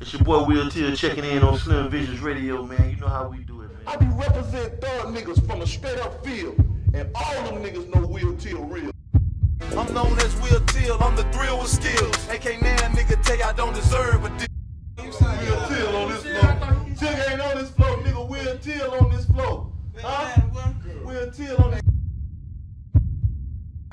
It's your boy Wil-Til checking in on Slim-Vizons Radio, man. You know how we do it, man. I be representing thug niggas from a straight up field, and all them niggas know Wil-Til real. I'm known as Wil-Til, I'm the thrill with skills. AK now nigga tell you I don't deserve a deal. Wil-Til on this floor. Tig ain't on this floor, nigga. Wil-Til on this floor. Huh? Wil-Til on that.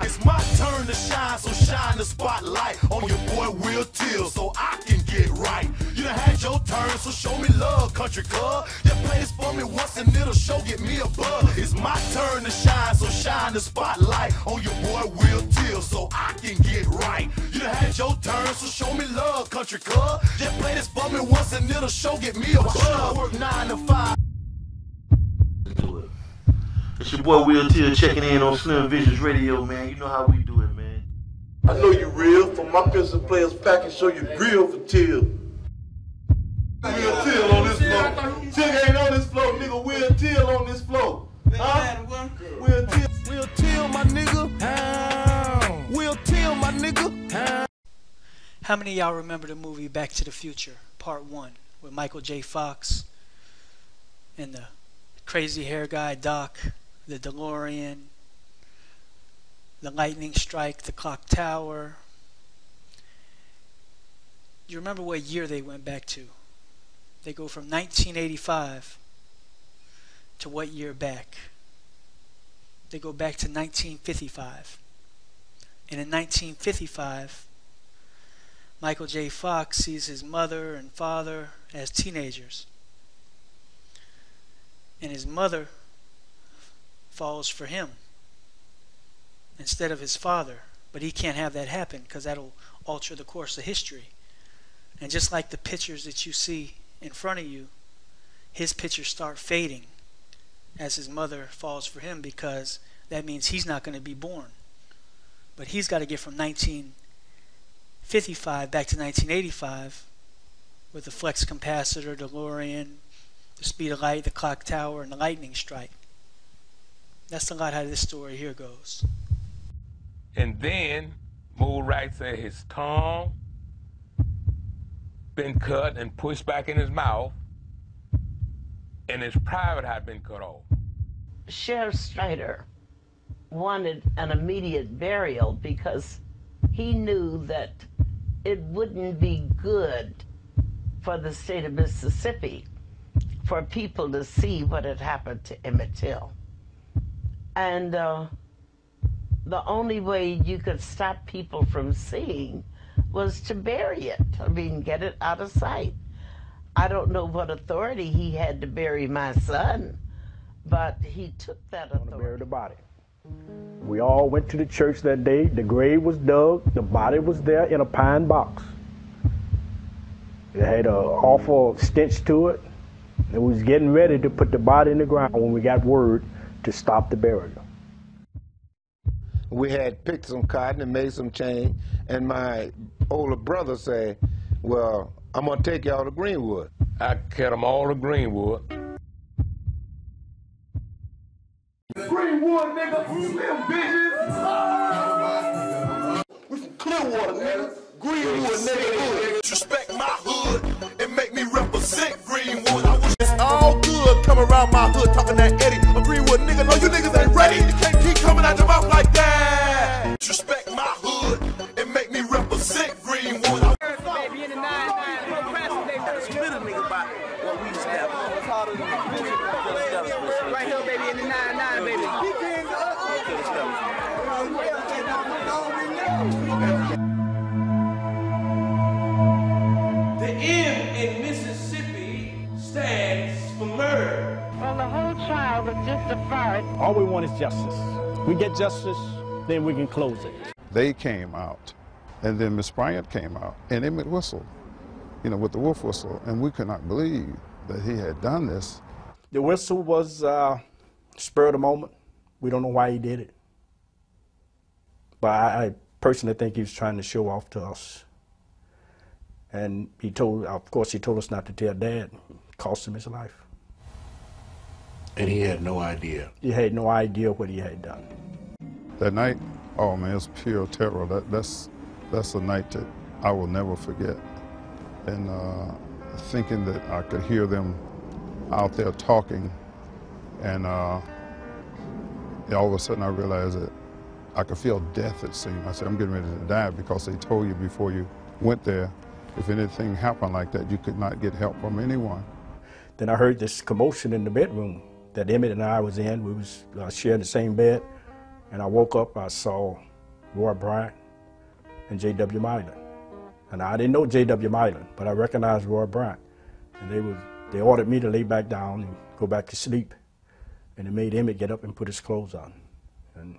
It's my turn to shine, so shine the spotlight on your boy Wil-Til so I can get right. You done had your turn, so show me love, country club. Just play this for me once and it'll show get me a buzz. It's my turn to shine, so shine the spotlight on your boy Wil-Til so I can get right. You done had your turn, so show me love, country club. Just play this for me once and it'll show get me a buzz. I work 9 to 5. It's your boy Wil-Til checking in on Slim-Vizons Radio, man. You know how we do it, man. I know you real. From my pistol players pack and show you grill for Til. Wil-Til on this floor. Tig ain't on this floor, nigga. Wil-Til on this floor. Huh? Wil-Til, my nigga. Wil-Til, my nigga. How many of y'all remember the movie Back to the Future, Part 1, with Michael J. Fox and the crazy hair guy, Doc, the DeLorean, the lightning strike, the clock tower? You remember what year they went back to? They go from 1985 to what year back? They go back to 1955. And in 1955, Michael J. Fox sees his mother and father as teenagers. And his mother falls for him instead of his father. But he can't have that happen because that'll alter the course of history. And just like the pictures that you see in front of you, his pictures start fading as his mother falls for him, because that means he's not going to be born. But he's got to get from 1955 back to 1985 with the flex capacitor, DeLorean, the speed of light, the clock tower, and the lightning strike. That's a lot how this story here goes. And then Moore Wright said his tongue been cut and pushed back in his mouth, and his private had been cut off. Sheriff Strider wanted an immediate burial because he knew that it wouldn't be good for the state of Mississippi for people to see what had happened to Emmett Till. And the only way you could stop people from seeing was to bury it. I mean, get it out of sight. I don't know what authority he had to bury my son, but he took that authority. To bury the body. We all went to the church that day. The grave was dug. The body was there in a pine box. It had an awful stench to it. And we was getting ready to put the body in the ground when we got word to stop the burial. We had picked some cotton and made some chain, and my older brother said, well, I'm going to take y'all to Greenwood. I cut them all to Greenwood. Greenwood, nigga. Slim-Vizons. We from Clearwater, nigga. Greenwood, nigga. Respect my hood and make me represent Greenwood. It's all good coming around my hood talking that Eddie. A Greenwood nigga, no, you niggas ain't ready. You can't keep coming out your mouth like that. Respect my hood and make me represent Greenwood. Baby in the 9-9, procrastinate. Split a nigga about what we used to have. Right here, baby, in the 9-9, baby. The M in Mississippi stands for murder. Well, the whole trial was just a farce. All we want is justice. We get justice, then we can close it. They came out, and then Miss Bryant came out, and Emmett whistled, you know, with the wolf whistle, and we could not believe that he had done this. The whistle was spur of the moment. We don't know why he did it. But I personally think he was trying to show off to us. And he told, of course, he told us not to tell Dad. It cost him his life. And he had no idea? He had no idea what he had done. That night, oh man, it was pure terror. That's a night that I will never forget. And thinking that I could hear them out there talking, and all of a sudden I realized that I could feel death, it seemed. I said, I'm getting ready to die, because they told you before you went there, if anything happened like that, you could not get help from anyone. Then I heard this commotion in the bedroom that Emmett and I was in. We was sharing the same bed, and I woke up, I saw Roy Bryant and J.W. Milan. And I didn't know J.W. Milan, but I recognized Roy Bryant. And they ordered me to lay back down and go back to sleep. And they made Emmett get up and put his clothes on. And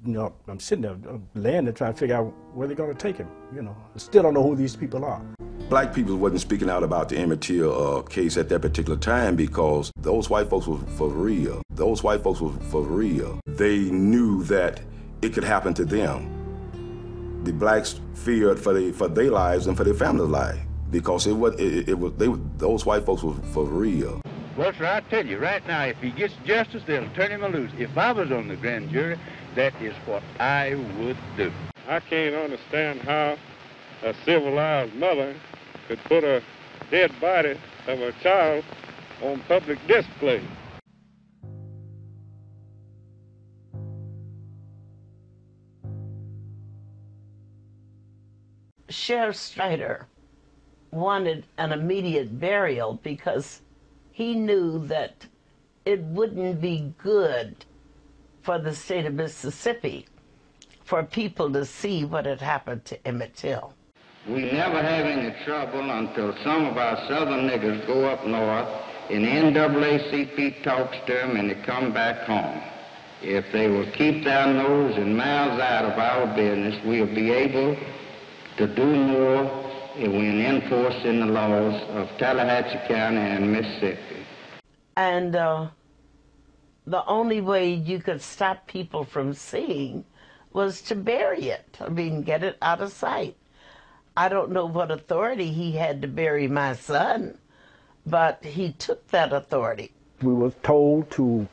you know, I'm sitting there, laying there trying to figure out where they're going to take him. You know, I still don't know who these people are. Black people wasn't speaking out about the Emmett Till case at that particular time because those white folks were for real. Those white folks were for real. They knew that it could happen to them. The blacks feared for their lives and for their family's life because those white folks were for real. Well, sir, I tell you right now, if he gets justice, they'll turn him loose. If I was on the grand jury, that is what I would do. I can't understand how a civilized mother could put a dead body of a child on public display. Sheriff Strider wanted an immediate burial because he knew that it wouldn't be good for the state of Mississippi for people to see what had happened to Emmett Till. We never have any trouble until some of our southern niggers go up north and the NAACP talks to them and they come back home. If they will keep their nose and mouths out of our business, we'll be able to do more when enforcing the laws of Tallahatchie County and Mississippi. And the only way you could stop people from seeing was to bury it. I mean, get it out of sight. I don't know what authority he had to bury my son, but he took that authority. We was told to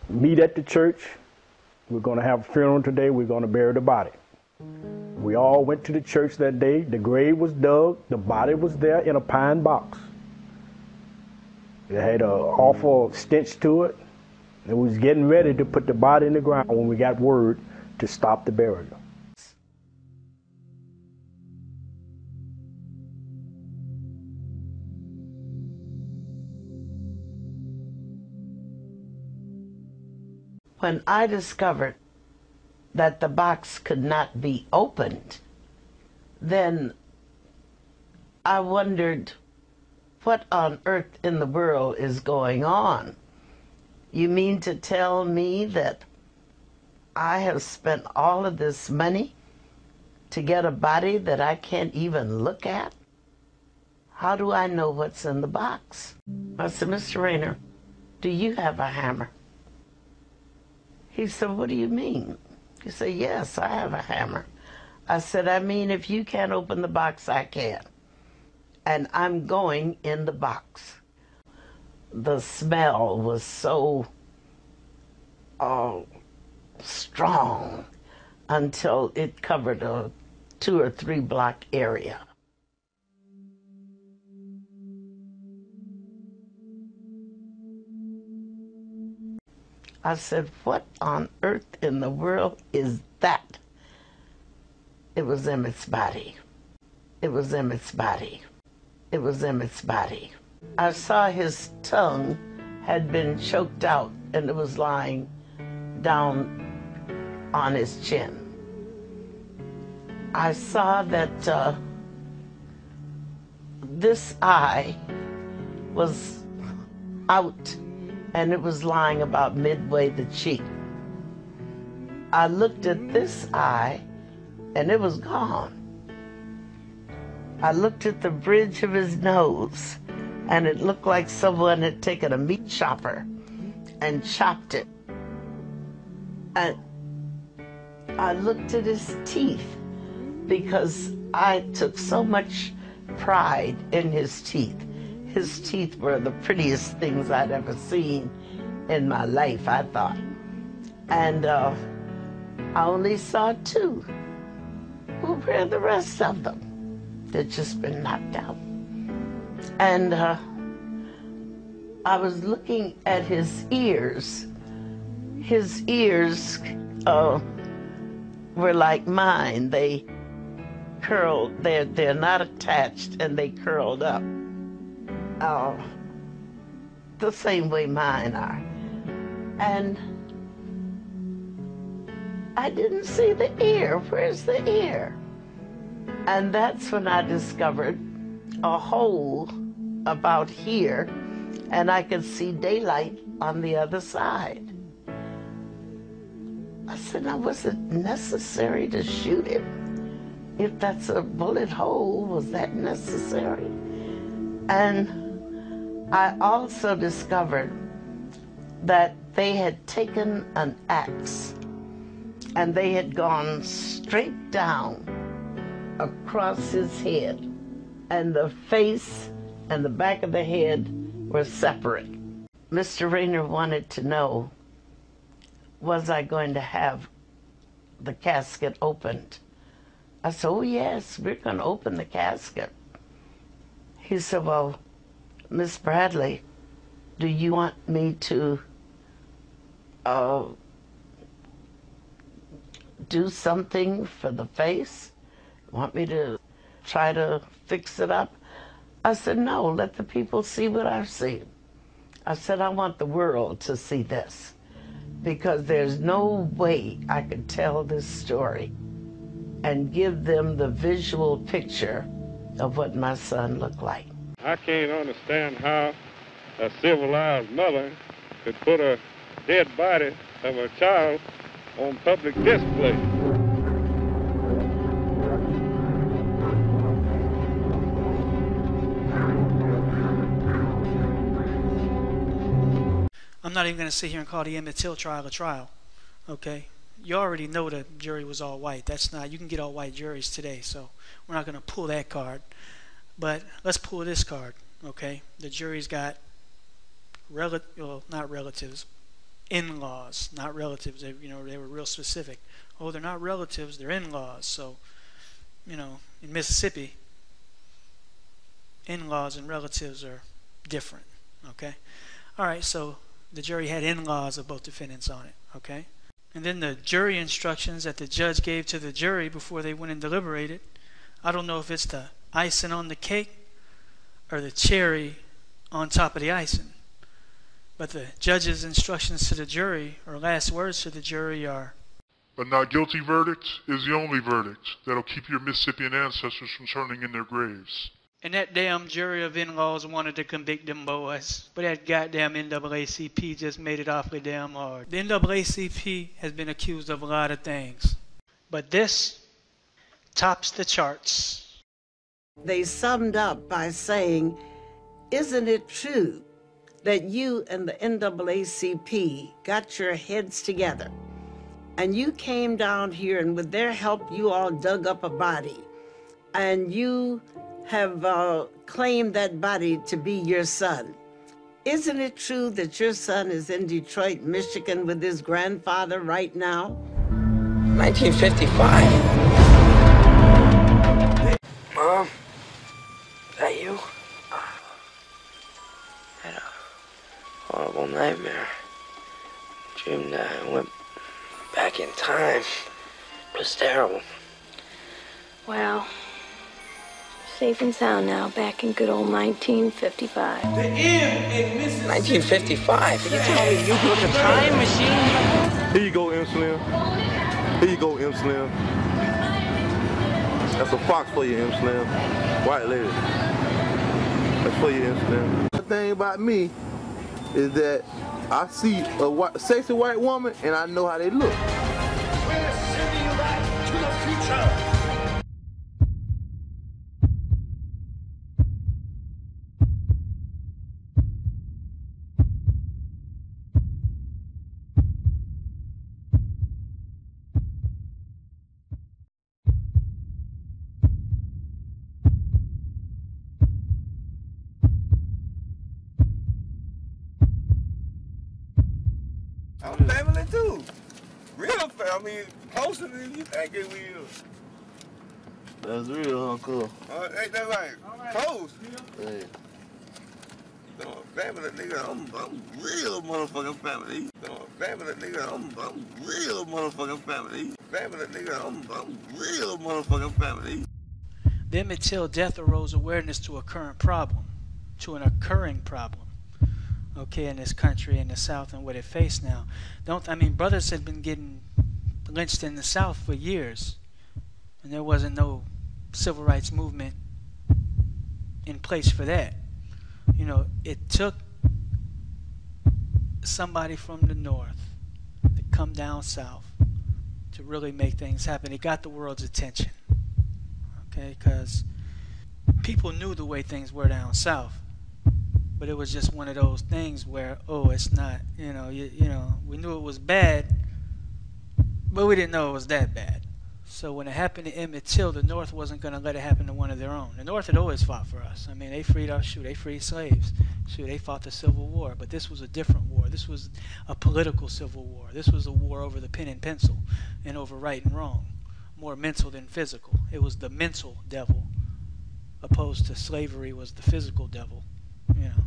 meet at the church. We're going to have a funeral today. We're going to bury the body. We all went to the church that day. The grave was dug. The body was there in a pine box. It had an awful stench to it. And we was getting ready to put the body in the ground when we got word to stop the burial. When I discovered that the box could not be opened, then I wondered, what on earth in the world is going on? You mean to tell me that I have spent all of this money to get a body that I can't even look at? How do I know what's in the box? I said, Mr. Rayner, do you have a hammer? He said, what do you mean? He said, yes, I have a hammer. I said, I mean, if you can't open the box, I can. And I'm going in the box. The smell was so strong until it covered a 2 or 3 block area. I said, what on earth in the world is that? It was Emmett's body. It was Emmett's body. It was Emmett's body. I saw his tongue had been choked out and it was lying down on his chin. I saw that this eye was out and it was lying about midway the cheek. I looked at this eye and it was gone. I looked at the bridge of his nose and it looked like someone had taken a meat chopper and chopped it. And I looked at his teeth because I took so much pride in his teeth. His teeth were the prettiest things I'd ever seen in my life, I thought. And I only saw 2. Who were the rest of them? that just been knocked out. And I was looking at his ears. His ears were like mine. They curled, they're not attached, and they curled up. The same way mine are. And I didn't see the ear. Where's the ear? And that's when I discovered a hole about here, and I could see daylight on the other side. I said, now, was it necessary to shoot him? If that's a bullet hole, was that necessary? And I also discovered that they had taken an axe and they had gone straight down across his head, and the face and the back of the head were separate. Mr. Rayner wanted to know, was I going to have the casket opened? I said, oh yes, we're going to open the casket. He said, well, Miss Bradley, do you want me to do something for the face? Want me to try to fix it up? I said, no, let the people see what I've seen. I said, I want the world to see this, because there's no way I could tell this story and give them the visual picture of what my son looked like. I can't understand how a civilized mother could put a dead body of a child on public display. I'm not even going to sit here and call the Emmett Till trial a trial, okay? You already know the jury was all white. That's not, you can get all white juries today, so we're not going to pull that card. But let's pull this card, okay? The jury's got not relatives, in-laws, not relatives. They, they were real specific. Oh, they're not relatives, they're in-laws. So, in Mississippi, in-laws and relatives are different, okay? All right, so the jury had in-laws of both defendants on it, okay? And then the jury instructions that the judge gave to the jury before they went and deliberated, I don't know if it's the icing on the cake or the cherry on top of the icing. But the judge's instructions to the jury, or last words to the jury, are, "A not guilty verdict is the only verdict that'll keep your Mississippian ancestors from turning in their graves." And that damn jury of in-laws wanted to convict them boys. But that goddamn NAACP just made it awfully damn hard. The NAACP has been accused of a lot of things. But this tops the charts. They summed up by saying, isn't it true that you and the NAACP got your heads together and you came down here and with their help you all dug up a body and you have claimed that body to be your son? Isn't it true that your son is in Detroit, Michigan with his grandfather right now? 1955. Mom, is that you? I had a horrible nightmare. Dreamed that I went back in time. It was terrible. Well, safe and sound now, back in good old 1955. The M in Mississippi. 1955? You tell me you built a time machine? Here you go, M. Slim. Here you go, M. Slim. That's a fox for you, M. Slim. White lady. That's for you, M. Slim. The thing about me is that I see a sexy white woman and I know how they look. We're sending you back to the future. I'm family too. Real family. I mean, closer than you think it will. That's real, Uncle. Ain't that right? Post. Hey. Family nigga, I'm real motherfucking family. Family nigga, I'm real motherfucking family. Family nigga, I'm real motherfucking family. The Emmett Till death arose awareness to a current problem, to an occurring problem, okay, in this country, in the South, and what it faced now. Brothers had been getting lynched in the South for years, and there wasn't no civil rights movement in place for that. You know, it took somebody from the North to come down South to really make things happen. It got the world's attention, okay, because people knew the way things were down South, but it was just one of those things where, oh, it's not, you know, we knew it was bad, but we didn't know it was that bad. So when it happened to Emmett Till, the North wasn't going to let it happen to one of their own. The North had always fought for us. I mean, they freed us. They freed slaves. They fought the Civil War. But this was a different war. This was a political civil war. This was a war over the pen and pencil and over right and wrong. More mental than physical. It was the mental devil, opposed to slavery was the physical devil, you know.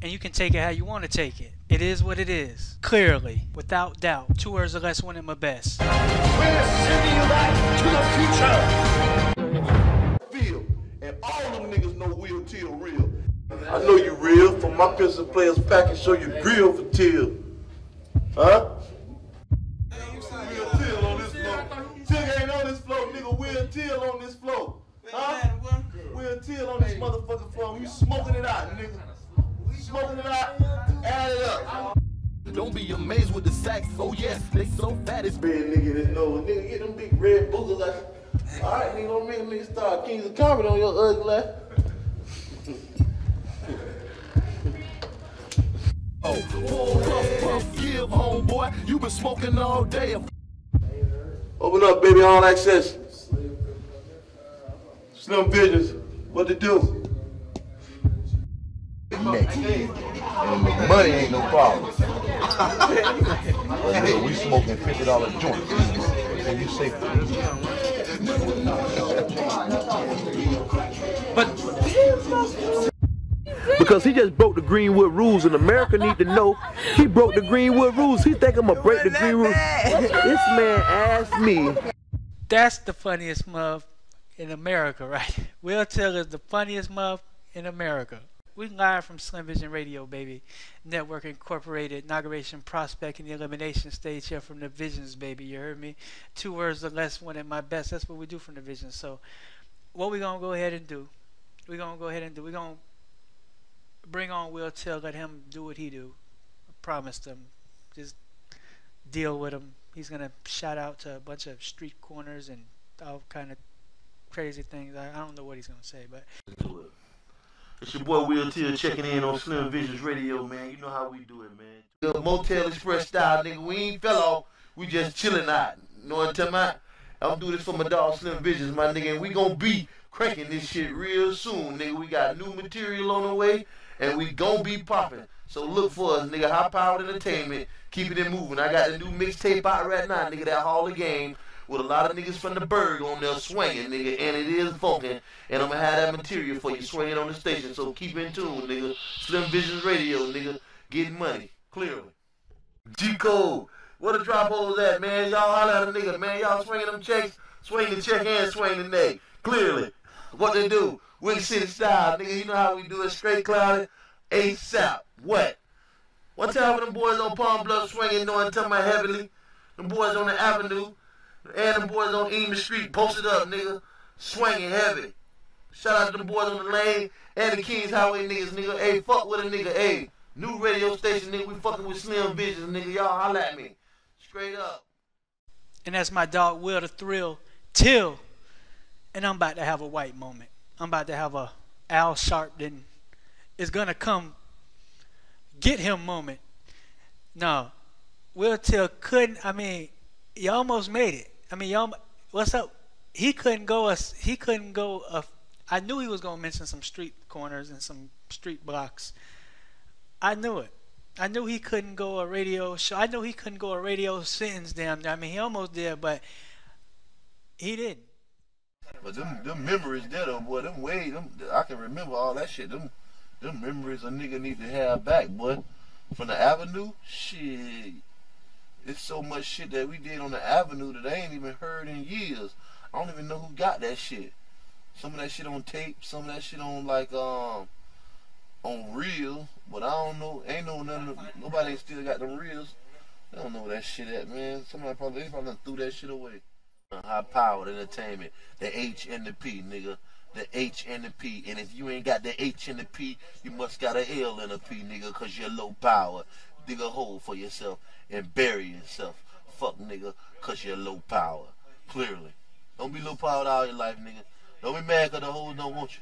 And you can take it how you want to take it. It is what it is. Clearly, without doubt. 2 words or less, one of my best. We're sending you back to the future. Feel, and all them niggas know Wil-Til real. I know you real. From my pistol players pack and show you grill for Till. Huh? Wil-Til on this floor. Till ain't on this floor, nigga. Wil-Til on this floor. Huh? Wil-Til on this motherfucking floor. You smoking it out, nigga. Smoking it out, add it up. Don't be amazed with the sacks. Oh yes, they so fat it's big nigga this nose. Nigga get them big red boogers like. Alright, nigga, don't make a nigga start Kings of Comedy on your ugly ass. puff, give homeboy. You been smoking all day. Open up, baby, all access. Slim-Vizons, what to do? Next. And money ain't no problem. But nigga, we smoking $50 joints. And you say because he just broke the Greenwood rules, and America need to know he broke the Greenwood rules. He think I'm gonna break the Greenwood rules. This man asked me. That's the funniest muff in America, right? Wil-Til is the funniest muff in America. We live from Slim-Vizons Radio, baby. Network Incorporated, inauguration, prospect, and the elimination stage here from the Visions, baby. You heard me? 2 words or less, one at my best. That's what we do from the Visions. So what we going to go ahead and do, we're going to bring on Wil-Til, let him do what he do. I promised him. Just deal with him. He's going to shout out to a bunch of street corners and all kind of crazy things. I don't know what he's going to say, but... It's your boy Wil-Til checking in on Slim-Vizons Radio, man. You know how we do it, man. The Motel Express style, nigga. We ain't fell off. We just chilling out. You know what I'm talking about? I'm doing this for my dog Slim-Vizons, my nigga. And we gonna be cranking this shit real soon, nigga. We got new material on the way, and we gonna be popping. So look for us, nigga. High Powered Entertainment. Keeping it moving. I got the new mixtape out right now, nigga. That Hall of Game. With a lot of niggas from the Berg on there swinging, nigga, and it is funkin', and I'm gonna have that material for you swinging on the station, so keep in tune, nigga. Slim-Vizons Radio, nigga, getting money, clearly. G-Code, where the drop holes at, man? Y'all holler at a nigga, man. Y'all swinging them checks, swing the check and swing the neck, clearly. What they do, Wick City style, nigga, you know how we do it, straight clouded, ASAP, what? One time when them boys on Palm Bluff swinging, knowing talking about heavily, them boys on the avenue, and them boys on Emmett Street posted up, nigga, swinging heavy. Shout out to them boys on the lane and the Kings Highway niggas, nigga. Hey, fuck with a nigga. Hey, new radio station, nigga. We fucking with Slim-Vizons, nigga. Y'all holla at me. Straight up. And that's my dog Wil-Til. And I'm about to have a white moment. I'm about to have a Al Sharpton is gonna come get him moment. No, Wil-Til couldn't. I mean, you almost made it. I mean, y'all, what's up? He couldn't go. I knew he was gonna mention some street corners and some street blocks. I knew it. I knew he couldn't go a radio show. I knew he couldn't go a radio sentence. Damn. I mean, he almost did, but he didn't. But them memories there, though, boy, I can remember all that shit. Them memories a nigga need to have back, boy. From the Avenue, shit. It's so much shit that we did on the Avenue that I ain't even heard in years. I don't even know who got that shit. Some of that shit on tape, some of that shit on like on reel, but I don't know. Ain't no nobody ain't still got them reels. They don't know where that shit at, man. Somebody probably done threw that shit away. High powered entertainment, the H and the P, nigga. The H and the P, and if you ain't got the H and the P, you must got a L and a P, nigga, cause you're low power. Dig a hole for yourself and bury yourself. Fuck, nigga, cause you're low power. Clearly. Don't be low powered all your life, nigga. Don't be mad cause the hoes don't want you.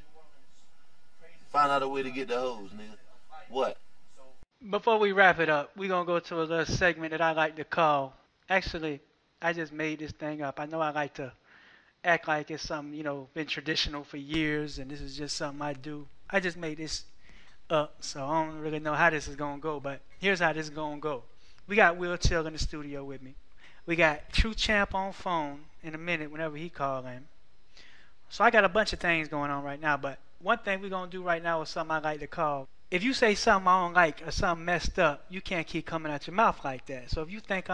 Find out a way to get the hoes, nigga. What? Before we wrap it up, we're going to go to a little segment that I like to call, actually, I just made this thing up. I know I like to act like it's something, been traditional for years, and this is just something I do. I just made this up, so I don't really know how this is going to go, but here's how this is going to go. We got Wil-Til in the studio with me. We got True Champ on phone in a minute whenever he call in. So I got a bunch of things going on right now, but one thing we're going to do right now is something I like to call, if you say something I don't like or something messed up, you can't keep coming out your mouth like that. So if you think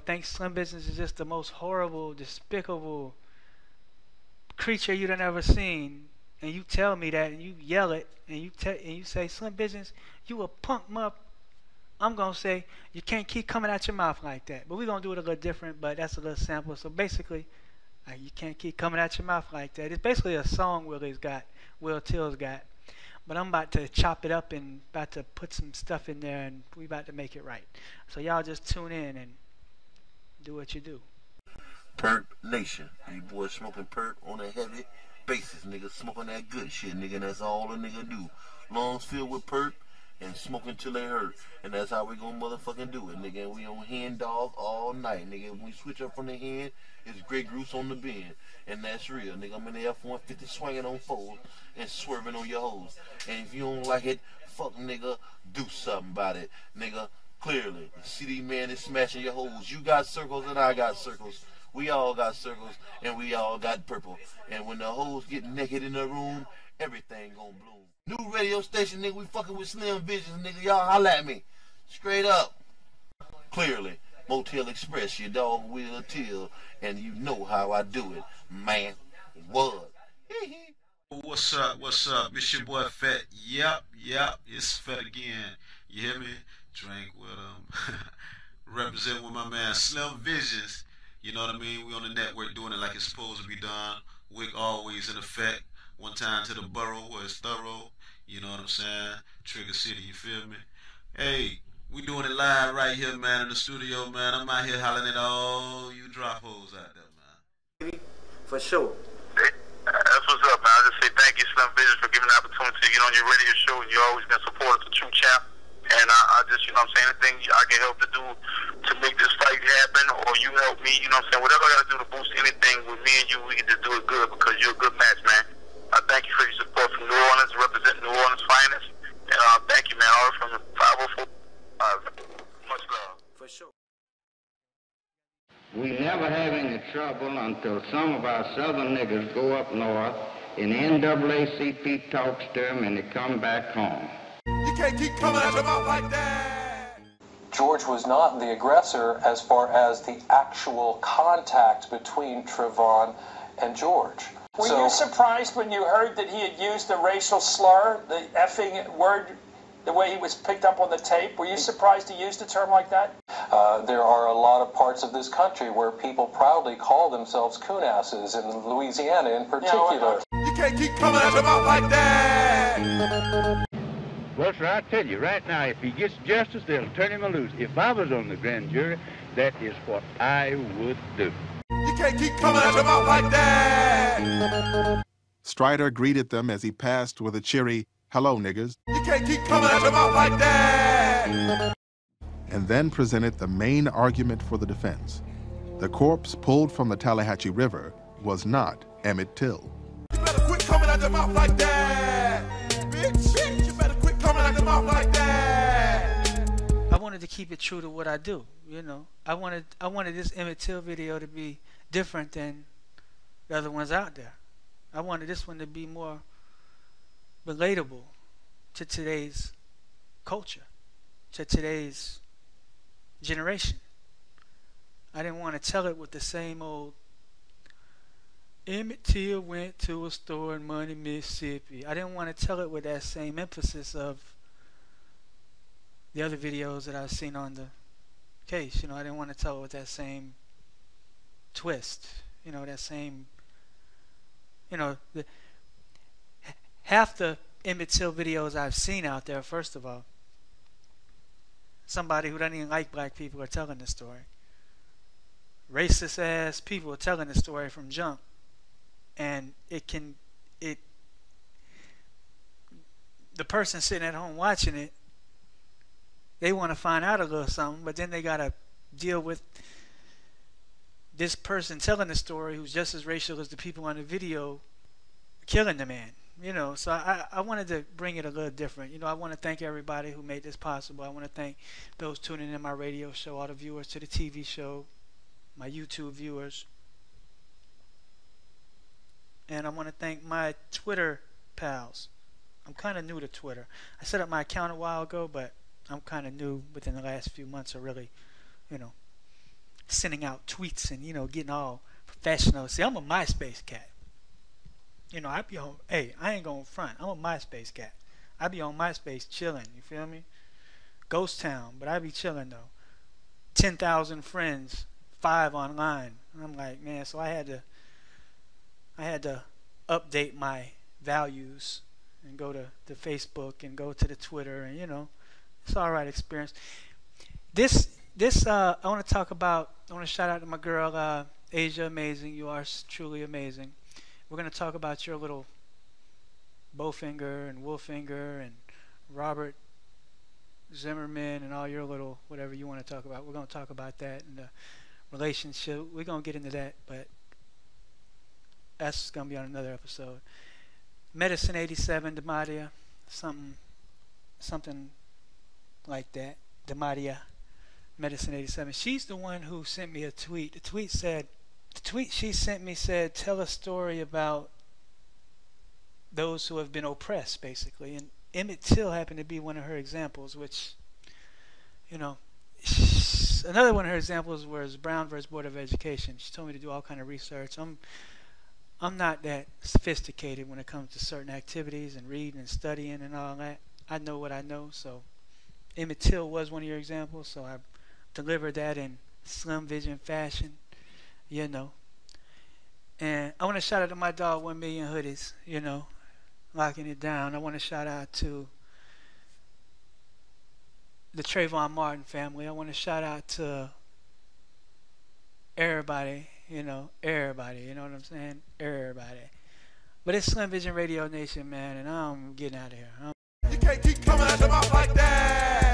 think Slim-Vizons is just the most horrible, despicable creature you've ever seen, and you tell me that, and you yell it, and you say, Slim-Vizons, you a punk mup, I'm going to say, you can't keep coming out your mouth like that. But we're going to do it a little different, but that's a little sample. So basically, you can't keep coming out your mouth like that. It's basically a song Wil-Til's got. But I'm about to chop it up and about to put some stuff in there, and we about to make it right. So y'all just tune in and do what you do. Perp Nation. You boys smoking perp on a heavy basis, nigga. Smoking that good shit, nigga. And that's all a nigga do. Lungs filled with perp and smoking till they hurt. And that's how we gonna motherfucking do it, nigga. And we on hen dog all night, nigga. When we switch up from the hen, it's Grey Goose on the bend. And that's real, nigga. I'm in the F-150 swinging on fours and swerving on your hoes. And if you don't like it, fuck, nigga, do something about it, nigga. Clearly, the CD man is smashing your hoes. You got circles and I got circles. We all got circles and we all got purple. And when the hoes get naked in the room, everything gon' bloom. New radio station, nigga. We fucking with Slim-Vizons, nigga. Y'all holla at me. Straight up. Clearly, Motel Express, your dog Wil-Til, and you know how I do it, man. What? What's up? What's up? It's your boy Fat. Yep. It's Fat again. You hear me? Drink with represent with my man Slim-Vizons. You know what I mean? We on the network doing it like it's supposed to be done. Wick always in effect. One time to the borough where it's thorough. You know what I'm saying? Trigger City, you feel me? Hey, we doing it live right here, man, in the studio, man. I'm out here hollering at all you drop hoes out there, man. For sure. That's what's up, man. I just say thank you, Slim-Vizons, for giving the opportunity to get on your radio show. You always been supportive of True Champ. And I just, you know what I'm saying, anything I can help to do to make this fight happen, or you help me, you know what I'm saying, whatever I got to do to boost anything with me and you, we can just do it good because you're a good match, man. I thank you for your support from New Orleans, representing New Orleans finest. And thank you, man, all from the 504. Much love. For sure. We never have any trouble until some of our southern niggas go up north and the NAACP talks to them and they come back home. You can't keep coming out your mouth like that. George was not the aggressor as far as the actual contact between Trevon and George. Were you surprised when you heard that he had used the racial slur, the effing word, the way he was picked up on the tape? Were you surprised he used a term like that? There are a lot of parts of this country where people proudly call themselves coonasses, in Louisiana in particular. You can't keep coming out your mouth like that. Well, sir, I tell you, right now, if he gets justice, they'll turn him loose. If I was on the grand jury, that is what I would do. You can't keep coming out your mouth like that. Strider greeted them as he passed with a cheery, "Hello, niggas," You can't keep coming out your mouth like that. and then presented the main argument for the defense. The corpse pulled from the Tallahatchie River was not Emmett Till. You better quit coming out your mouth like that. Bitch, you better quit coming out your mouth like that. I wanted to keep it true to what I do, you know. I wanted this Emmett Till video to be different than the other ones out there. I wanted this one to be more relatable to today's culture, to today's generation. I didn't want to tell it with the same old Emmett Till went to a store in Money, Mississippi. I didn't want to tell it with that same emphasis of the other videos that I've seen on the case. You know, I didn't want to tell it with that same twist. You know, that same, you know, half the Emmett Till videos I've seen out there, first of all, somebody who doesn't even like black people are telling the story. Racist ass people are telling the story from jump. And the person sitting at home watching it, they want to find out a little something, but then they got to deal with this person telling the story who's just as racial as the people on the video killing the man. You know, so I wanted to bring it a little different. You know, I want to thank everybody who made this possible. I want to thank those tuning in my radio show, all the viewers to the TV show, my YouTube viewers. And I want to thank my Twitter pals. I'm kind of new to Twitter. I set up my account a while ago, but I'm kind of new within the last few months of really, you know, sending out tweets and, you know, getting all professional. See, I'm a MySpace cat. You know, I be on, hey, I ain't going front. I'm a MySpace cat. I be on MySpace chilling, you feel me? Ghost town, but I be chilling though. 10,000 friends, 5 online. And I'm like, man, so I had to update my values and go to Facebook and go to the Twitter, and you know, it's all right experience. This I want to talk about. I want to shout out to my girl Asia. Amazing, you are truly amazing. We're gonna talk about your little Bowfinger and Wolfinger and Robert Zimmerman and all your little whatever you want to talk about. We're gonna talk about that and the relationship. We're gonna get into that, but that's gonna be on another episode. Medicine 87, Demadia, something like that. Demadia, Medicine 87. She's the one who sent me a tweet. The tweet she sent me said, tell a story about those who have been oppressed, basically. And Emmett Till happened to be one of her examples, which, you know, another one of her examples was Brown versus Board of Education. She told me to do all kind of research. I'm not that sophisticated when it comes to certain activities and reading and studying and all that. I know what I know. So Emmett Till was one of your examples, so I delivered that in Slim-Vizon fashion, you know. And I want to shout out to my dog 1 Million Hoodies, you know, locking it down. I want to shout out to the Trayvon Martin family. I want to shout out to everybody. You know, everybody, you know what I'm saying? Everybody. But it's Slim-Vizon Radio Nation, man, and I'm getting out of here. You can't keep coming at the mouth like that.